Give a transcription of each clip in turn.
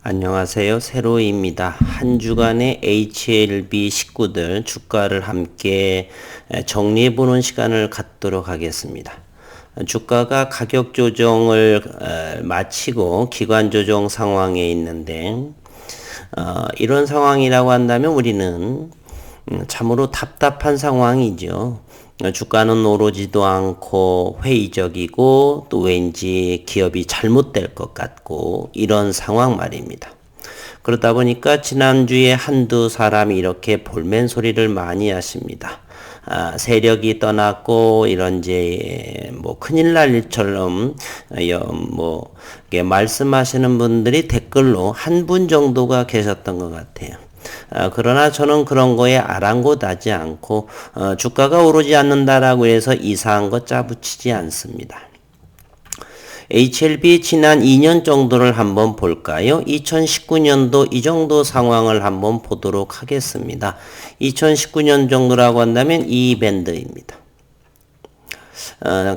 안녕하세요. 세로이입니다. 한 주간의 HLB 식구들 주가를 함께 정리해보는 시간을 갖도록 하겠습니다. 주가가 가격 조정을 마치고 기관 조정 상황에 있는데 이런 상황이라고 한다면 우리는 참으로 답답한 상황이죠. 주가는 오르지도 않고 회의적이고 또 왠지 기업이 잘못될 것 같고 이런 상황 말입니다. 그러다 보니까 지난주에 한두 사람이 이렇게 볼멘 소리를 많이 하십니다. 세력이 떠났고 이런지 뭐 큰일 날 일처럼 말씀하시는 분들이 댓글로 한 분 정도가 계셨던 것 같아요. 그러나 저는 그런 거에 아랑곳하지 않고 주가가 오르지 않는다라고 해서 이상한 거 짜붙이지 않습니다. HLB 지난 2년 정도를 한번 볼까요? 2019년도 이 정도 상황을 한번 보도록 하겠습니다. 2019년 정도라고 한다면 이 밴드입니다.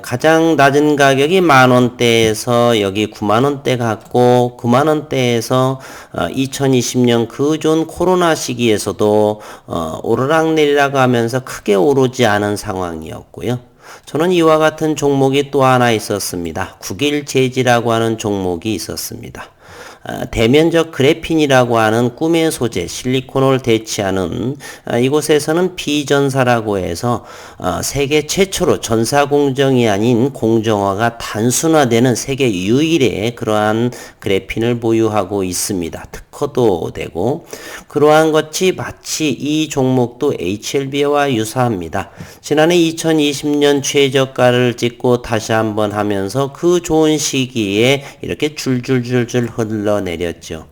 가장 낮은 가격이 10,000원대에서 여기 90,000원대 갔고 90,000원대에서 2020년 그 전 코로나 시기에서도 오르락내리락 하면서 크게 오르지 않은 상황이었고요. 저는 이와 같은 종목이 또 하나 있었습니다. 국일재지라고 하는 종목이 있었습니다. 대면적 그래핀이라고 하는 꿈의 소재 실리콘을 대체하는 이곳에서는 비전사라고 해서 세계 최초로 전사공정이 아닌 공정화가 단순화되는 세계 유일의 그러한 그래핀을 보유하고 있습니다. 특허도 되고 그러한 것이 마치 이 종목도 HLB와 유사합니다. 지난해 2020년 최저가를 찍고 다시 한번 하면서 그 좋은 시기에 이렇게 줄줄줄줄 흘러내렸죠.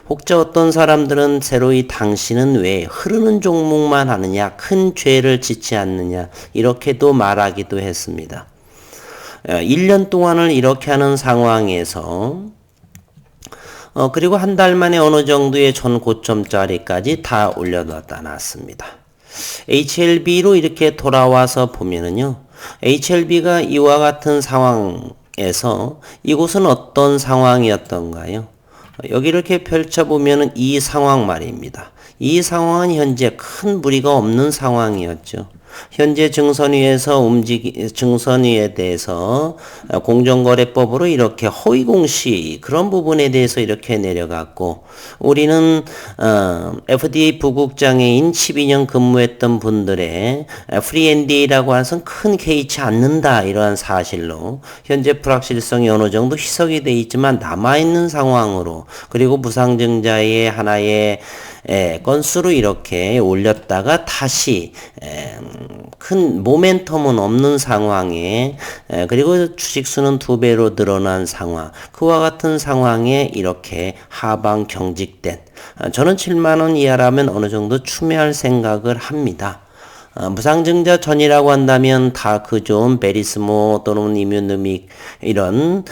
혹자 어떤 사람들은 세로이 당신은 왜 흐르는 종목만 하느냐, 큰 죄를 짓지 않느냐 이렇게도 말하기도 했습니다. 1년 동안을 이렇게 하는 상황에서 그리고 한 달 만에 어느 정도의 전 고점짜리까지 다 올려놨다 놨습니다. HLB로 이렇게 돌아와서 보면은요. HLB가 이와 같은 상황에서 이곳은 어떤 상황이었던가요? 여기 이렇게 펼쳐보면은 이 상황 말입니다. 이 상황은 현재 큰 무리가 없는 상황이었죠. 현재 증선위에 대해서 공정거래법으로 이렇게 허위공시 그런 부분에 대해서 이렇게 내려갔고 우리는 FDA 부국장애인 12년 근무했던 분들의 프리엔디라고 해서 큰 개의치 않는다 이러한 사실로 현재 불확실성이 어느 정도 희석이 돼 있지만 남아있는 상황으로 그리고 무상증자의 하나의 건수로 이렇게 올렸다가 다시 큰 모멘텀은 없는 상황에 그리고 주식수는 2배로 늘어난 상황 그와 같은 상황에 이렇게 하방 경직된 저는 7만원 이하라면 어느 정도 추매할 생각을 합니다. 무상증자 전이라고 한다면 다 그좀 베리스모 또는 이뮤누믹 이런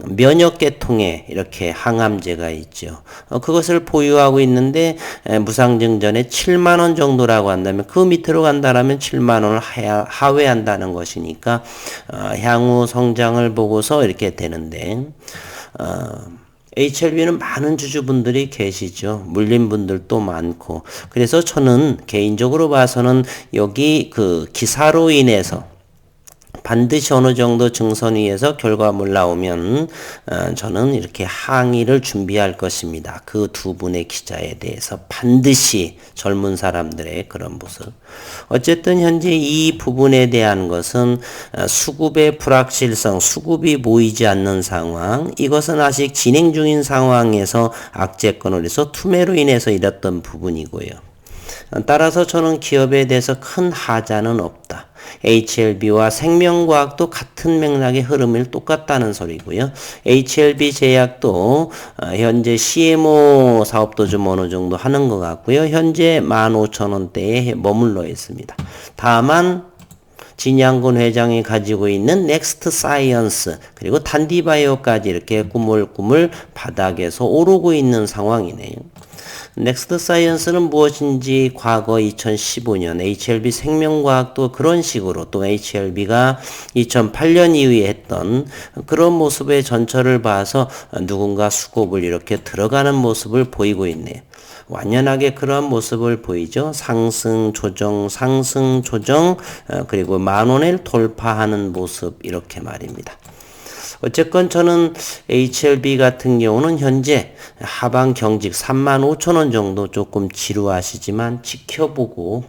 면역계통에 이렇게 항암제가 있죠. 그것을 보유하고 있는데 무상증전에 7만원 정도라고 한다면 그 밑으로 간다라면 7만원을 하회한다는 것이니까 향후 성장을 보고서 이렇게 되는데 HLB는 많은 주주분들이 계시죠. 물린 분들도 많고. 그래서 저는 개인적으로 봐서는 여기 그 기사로 인해서 반드시 어느 정도 증선위에서 결과물 나오면 저는 이렇게 항의를 준비할 것입니다. 그 두 분의 기자에 대해서 반드시 젊은 사람들의 그런 모습. 어쨌든 현재 이 부분에 대한 것은 수급의 불확실성, 수급이 보이지 않는 상황, 이것은 아직 진행 중인 상황에서 악재권을 해서 투매로 인해서 이랬던 부분이고요. 따라서 저는 기업에 대해서 큰 하자는 없다. HLB와 생명과학도 같은 맥락의 흐름을 똑같다는 소리고요. HLB 제약도 현재 CMO 사업도 좀 어느 정도 하는 것 같고요. 현재 15,000원대에 머물러 있습니다. 다만 진양군 회장이 가지고 있는 넥스트 사이언스 그리고 단디바이오까지 이렇게 꾸물꾸물 바닥에서 오르고 있는 상황이네요. 넥스트 사이언스는 무엇인지 과거 2015년 HLB 생명과학도 그런 식으로 또 HLB가 2008년 이후에 했던 그런 모습의 전철을 봐서 누군가 수급을 이렇게 들어가는 모습을 보이고 있네요. 완연하게 그러한 모습을 보이죠. 상승, 조정, 상승, 조정, 그리고 10,000원을 돌파하는 모습 이렇게 말입니다. 어쨌건 저는 HLB 같은 경우는 현재 하방 경직 35,000원 정도 조금 지루하시지만 지켜보고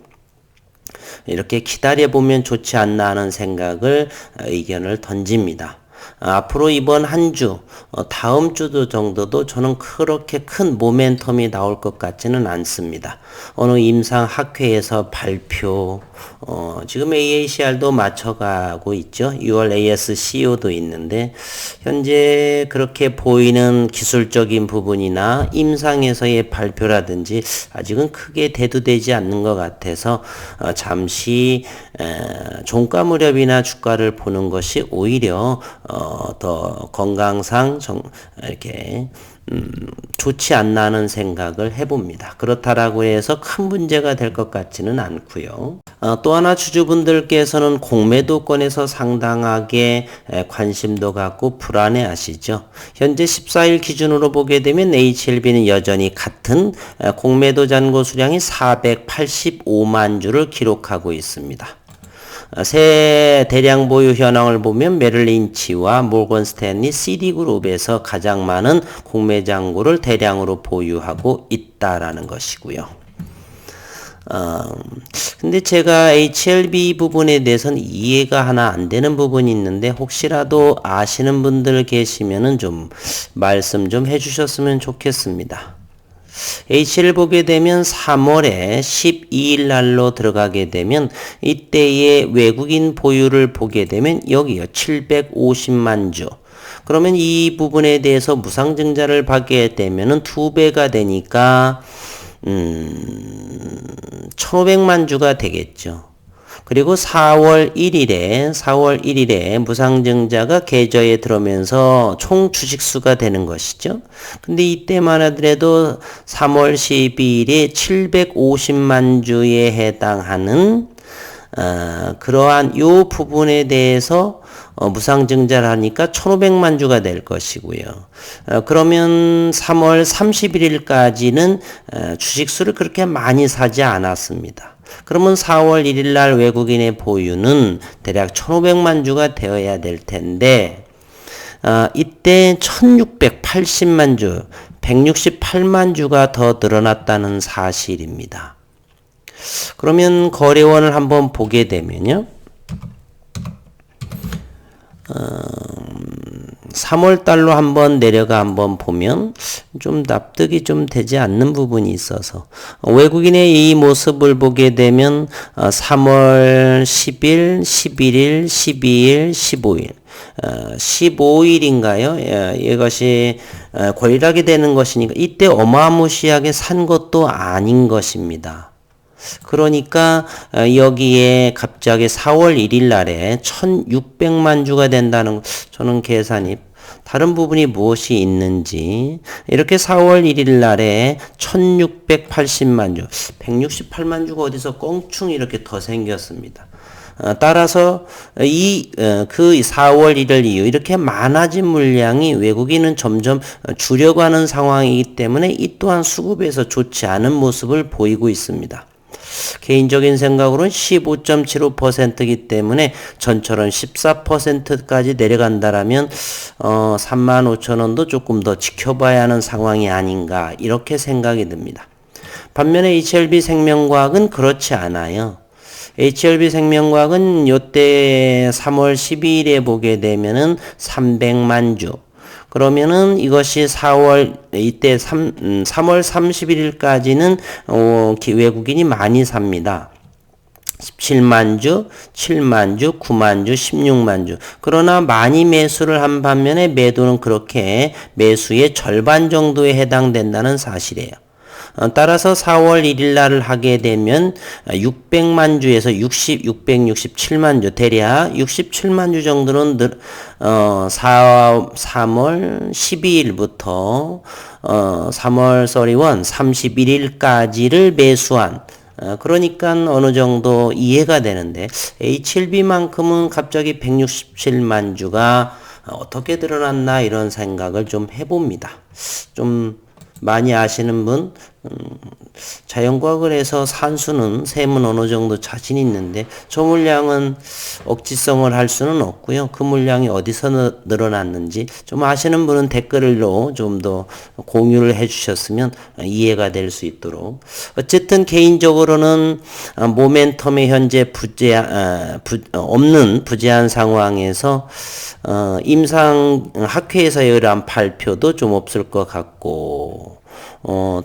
이렇게 기다려보면 좋지 않나 하는 생각을 의견을 던집니다. 앞으로 이번 한 주, 다음 주도 정도도 저는 그렇게 큰 모멘텀이 나올 것 같지는 않습니다. 어느 임상학회에서 발표, 지금 AACR도 맞춰가고 있죠. 6월 ASCO도 있는데, 현재 그렇게 보이는 기술적인 부분이나 임상에서의 발표라든지 아직은 크게 대두되지 않는 것 같아서 잠시 종가 무렵이나 주가를 보는 것이 오히려 더 건강상 이렇게 좋지 않나 하는 생각을 해봅니다. 그렇다라고 해서 큰 문제가 될 것 같지는 않고요. 또 하나 주주분들께서는 공매도권에서 상당하게 관심도 갖고 불안해하시죠. 현재 14일 기준으로 보게 되면 HLB는 여전히 같은 공매도 잔고 수량이 485만 주를 기록하고 있습니다. 새 대량 보유 현황을 보면 메릴린치와 모건 스탠리 시디그룹에서 가장 많은 공매 잔고를 대량으로 보유하고 있다라는 것이고요. 근데 제가 HLB 부분에 대해서는 이해가 하나 안 되는 부분이 있는데 혹시라도 아시는 분들 계시면은 좀 말씀 좀 해주셨으면 좋겠습니다. H를 보게 되면 3월에 12일 날로 들어가게 되면 이때의 외국인 보유를 보게 되면 여기요 750만 주. 그러면 이 부분에 대해서 무상증자를 받게 되면은 2배가 되니까 1,500만 주가 되겠죠. 그리고 4월 1일에 무상증자가 계좌에 들어오면서 총 주식수가 되는 것이죠. 근데 이때만 하더라도 3월 12일에 750만 주에 해당하는 그러한 요 부분에 대해서 무상증자를 하니까 1,500만 주가 될 것이고요. 그러면 3월 31일까지는 주식수를 그렇게 많이 사지 않았습니다. 그러면 4월 1일 날 외국인의 보유는 대략 1,500만 주가 되어야 될 텐데 이때 1,680만 주, 168만 주가 더 늘어났다는 사실입니다. 그러면 거래원을 한번 보게 되면요. 3월 달로 한번 내려가 한번 보면 좀 납득이 좀 되지 않는 부분이 있어서 외국인의 이 모습을 보게 되면 3월 10일, 11일, 12일, 15일 15일인가요? 이것이 권리락이 되는 것이니까 이때 어마무시하게 산 것도 아닌 것입니다. 그러니까 여기에 갑자기 4월 1일 날에 1,600만 주가 된다는 저는 계산이 다른 부분이 무엇이 있는지 이렇게 4월 1일 날에 1,680만 주, 168만 주가 어디서 껑충 이렇게 더 생겼습니다. 따라서 그 4월 1일 이후 이렇게 많아진 물량이 외국인은 점점 주려고 하는 상황이기 때문에 이 또한 수급에서 좋지 않은 모습을 보이고 있습니다. 개인적인 생각으로는 15.75%이기 때문에 전처럼 14%까지 내려간다라면 35,000원도 조금 더 지켜봐야 하는 상황이 아닌가 이렇게 생각이 듭니다. 반면에 HLB 생명과학은 그렇지 않아요. HLB 생명과학은 요때 3월 12일에 보게 되면은 300만 주. 그러면은 이것이 3월 31일까지는 외국인이 많이 삽니다. 17만 주, 7만 주, 9만 주, 16만 주. 그러나 많이 매수를 한 반면에 매도는 그렇게 매수의 절반 정도에 해당된다는 사실이에요. 따라서 4월 1일 날을 하게 되면 600만 주에서 667만 주, 대략 67만 주 정도는 3월 12일부터 3월 31, 31일까지를 매수한 그러니까 어느 정도 이해가 되는데 HLB만큼은 갑자기 167만 주가 어떻게 드러났나 이런 생각을 좀 해봅니다. 좀 많이 아시는 분, 자연과학을 해서 산수는 셈은 어느 정도 자신 있는데 저 물량은 억지성을 할 수는 없고요. 그 물량이 어디서 늘어났는지 좀 아시는 분은 댓글로 좀 더 공유를 해주셨으면 이해가 될 수 있도록. 어쨌든 개인적으로는 모멘텀에 현재 없는 부재한 상황에서 임상 학회에서의 이러한 발표도 좀 없을 것 같고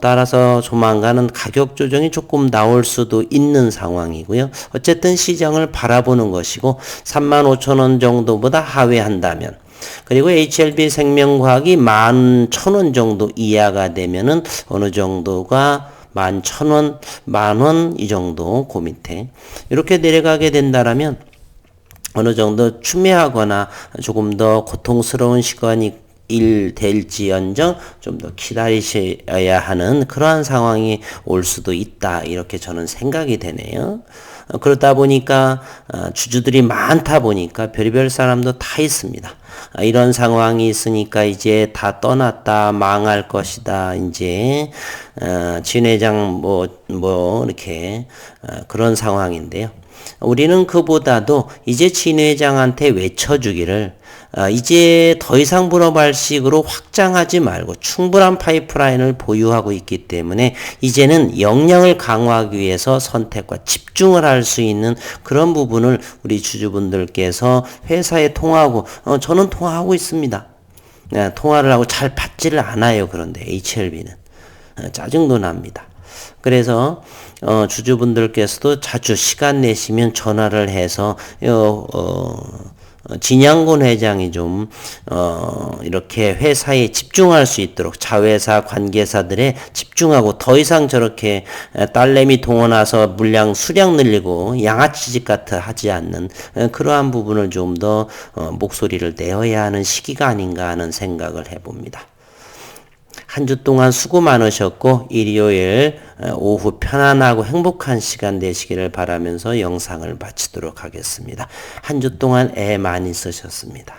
따라서 조만간은 가격 조정이 조금 나올 수도 있는 상황이고요. 어쨌든 시장을 바라보는 것이고 35,000원 정도보다 하회한다면 그리고 HLB 생명과학이 11,000원 정도 이하가 되면은 어느 정도가 11,000원, 10,000원 이 정도 그 밑에 이렇게 내려가게 된다라면 어느 정도 추매하거나 조금 더 고통스러운 시간이 될지언정 좀 더 기다리셔야 하는 그러한 상황이 올 수도 있다. 이렇게 저는 생각이 되네요. 그러다 보니까 주주들이 많다 보니까 별의별 사람도 다 있습니다. 이런 상황이 있으니까 이제 다 떠났다, 망할 것이다. 이제 진 회장 뭐 이렇게 그런 상황인데요. 우리는 그보다도 이제 진 회장한테 외쳐주기를 이제 더 이상 불어발 식으로 확장하지 말고 충분한 파이프라인을 보유하고 있기 때문에 이제는 역량을 강화하기 위해서 선택과 집중을 할 수 있는 그런 부분을 우리 주주분들께서 회사에 통화하고 저는 통화하고 있습니다. 통화를 하고 잘 받지를 않아요. 그런데 HLB는 짜증도 납니다. 그래서 주주분들께서도 자주 시간 내시면 전화를 해서 진양곤 회장이 좀 이렇게 회사에 집중할 수 있도록 자회사 관계사들에 집중하고 더 이상 저렇게 딸내미 동원해서 물량 수량 늘리고 양아치짓 같아 하지 않는 그러한 부분을 좀 더 목소리를 내어야 하는 시기가 아닌가 하는 생각을 해봅니다. 한 주 동안 수고 많으셨고 일요일 오후 편안하고 행복한 시간 되시기를 바라면서 영상을 마치도록 하겠습니다. 한 주 동안 애 많이 쓰셨습니다.